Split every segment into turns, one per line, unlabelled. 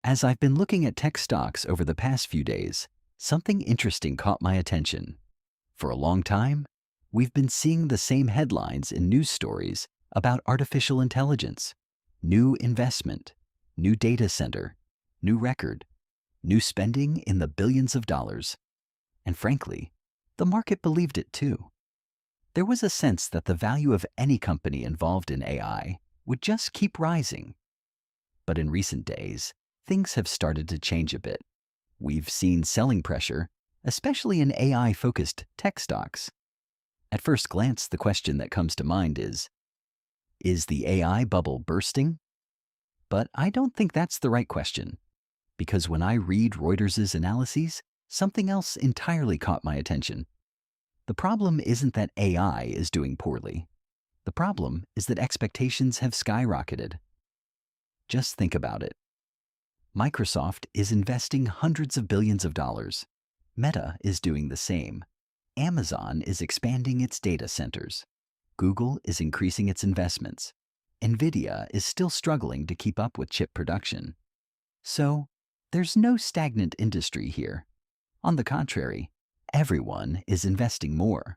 As I've been looking at tech stocks over the past few days, something interesting caught my attention. For a long time, we've been seeing the same headlines in news stories about artificial intelligence, new investment, new data center, new record, new spending in the billions of dollars. And frankly, the market believed it too. There was a sense that the value of any company involved in AI would just keep rising. But in recent days, things have started to change a bit. We've seen selling pressure, especially in AI-focused tech stocks. At first glance, the question that comes to mind is the AI bubble bursting? But I don't think that's the right question, because when I read Reuters' analyses, something else entirely caught my attention. The problem isn't that AI is doing poorly. The problem is that expectations have skyrocketed. Just think about it. Microsoft is investing hundreds of billions of dollars. Meta is doing the same. Amazon is expanding its data centers. Google is increasing its investments. Nvidia is still struggling to keep up with chip production. So, there's no stagnant industry here. On the contrary, everyone is investing more.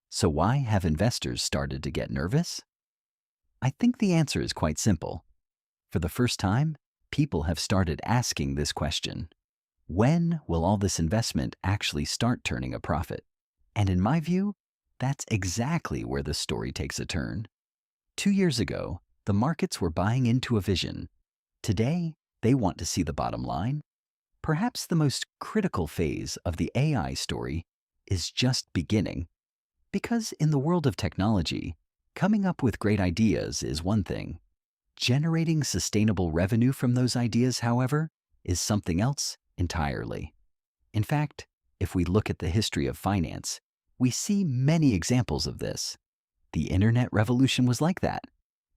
So why have investors started to get nervous? I think the answer is quite simple. For the first time, people have started asking this question. When will all this investment actually start turning a profit? And in my view, that's exactly where the story takes a turn. 2 years ago, the markets were buying into a vision. Today, they want to see the bottom line. Perhaps the most critical phase of the AI story is just beginning. Because in the world of technology, coming up with great ideas is one thing. Generating sustainable revenue from those ideas, however, is something else entirely. In fact, if we look at the history of finance, we see many examples of this. The internet revolution was like that.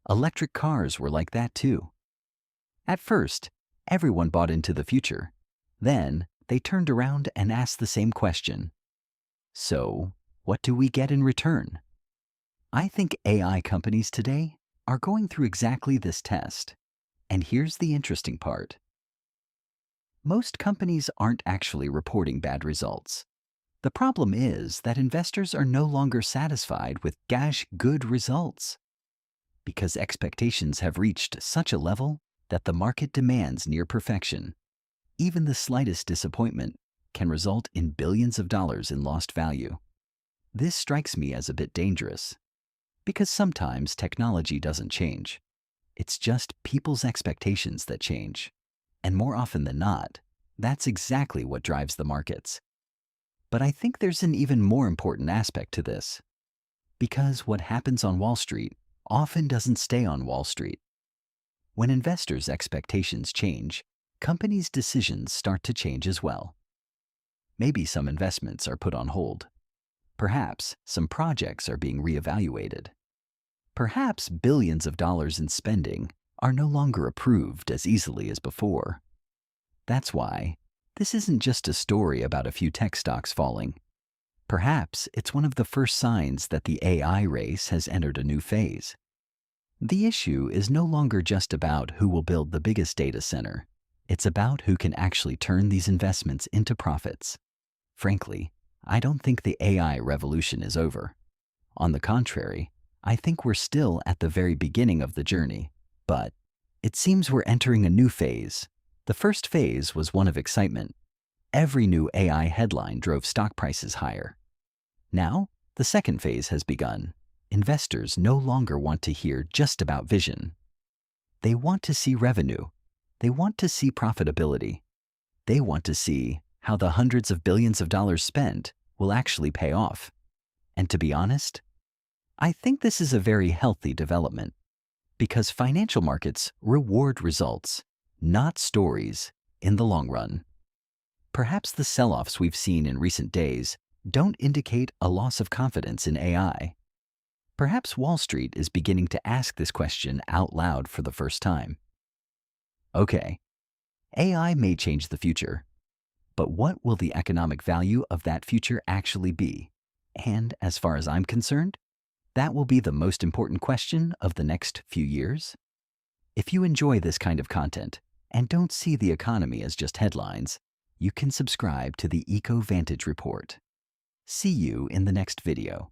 Electric cars were like that too. At first, everyone bought into the future. Then, they turned around and asked the same question. So, what do we get in return? I think AI companies today are going through exactly this test. And here's the interesting part. Most companies aren't actually reporting bad results. The problem is that investors are no longer satisfied with good results. Because expectations have reached such a level that the market demands near perfection. Even the slightest disappointment can result in billions of dollars in lost value. This strikes me as a bit dangerous, because sometimes technology doesn't change. It's just people's expectations that change. And more often than not, that's exactly what drives the markets. But I think there's an even more important aspect to this. Because what happens on Wall Street often doesn't stay on Wall Street. When investors' expectations change, companies' decisions start to change as well. Maybe some investments are put on hold. Perhaps some projects are being reevaluated. Perhaps billions of dollars in spending are no longer approved as easily as before. That's why this isn't just a story about a few tech stocks falling. Perhaps it's one of the first signs that the AI race has entered a new phase. The issue is no longer just about who will build the biggest data center. It's about who can actually turn these investments into profits. Frankly, I don't think the AI revolution is over. On the contrary, I think we're still at the very beginning of the journey. But it seems we're entering a new phase. The first phase was one of excitement. Every new AI headline drove stock prices higher. Now, the second phase has begun. Investors no longer want to hear just about vision. They want to see revenue. They want to see profitability. They want to see how the hundreds of billions of dollars spent will actually pay off. And to be honest, I think this is a very healthy development, because financial markets reward results, not stories, in the long run. Perhaps the sell-offs we've seen in recent days don't indicate a loss of confidence in AI. Perhaps Wall Street is beginning to ask this question out loud for the first time. Okay, AI may change the future, but what will the economic value of that future actually be? And as far as I'm concerned, that will be the most important question of the next few years. If you enjoy this kind of content, And don't see the economy as just headlines. You can subscribe to the EcoVantage report. See you in the next video.